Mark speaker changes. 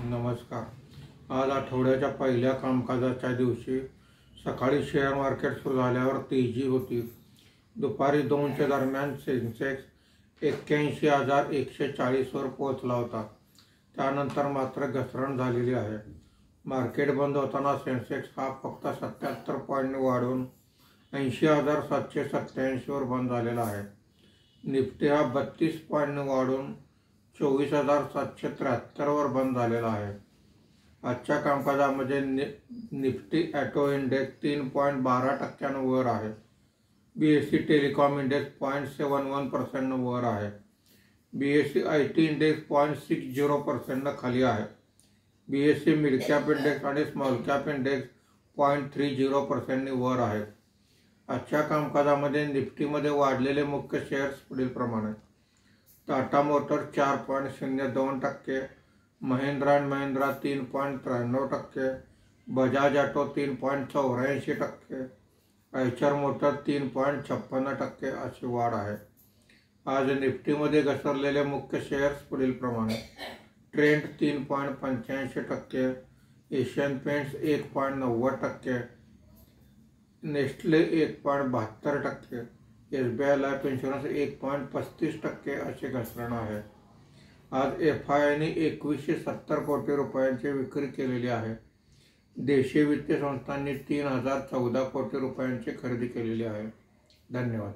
Speaker 1: नमस्कार. आज आठवड्याच्या पहिल्या कामकाजाच्या दिवशी सकाळी शेअर मार्केट सुरू झाल्यावर तेजी होती. दुपारी 2च्या दरम्यान सेन्सेक्स 81,140 वर पोहोचला होता. त्यानंतर मात्र घसरण झालेली आहे. मार्केट बंद होताना सेन्सेक्स हा फक्त 77 पॉईंट वाढून 80,787 वर बंद झालेला आहे. निफ्टी हा 32 पॉईंट वाढून 24,773 वर बंद झालेला आहे. आजच्या कामकाजामध्ये निफ्टी ॲटो इंडेक्स 3.12% वर आहे. BSE टेलिकॉम इंडेक्स 0.71% वर आहे. BSE IT इंडेक्स 0.60% खाली आहे. BSE मिड कॅप इंडेक्स आणि स्मॉल कॅप इंडेक्स 0.30% वर आहेत. आजच्या कामकाजामध्ये निफ्टीमध्ये वाढलेले मुख्य शेअर्स पुढील प्रमाणे: Tata Motors 4.02%, Mahindra and Mahindra 3.93%, Bajaj auto 3.84%, Eicher motor 3.56% अशी वाढ आहे. आज निफ्टीमध्ये घसरलेले मुख्य शेअर्स पुढील प्रमाणे: trend 3.85%, Asian paints 1.90%, Nestle 1.72%, SBI life insurance 1.35% असे घसरण आहे. आज FIIने 2170 कोटी रुपयांची विक्री केलेली आहे. देशी वित्तीय संस्थांनी 3014 कोटी रुपयांची खरेदी केलेली आहे. धन्यवाद.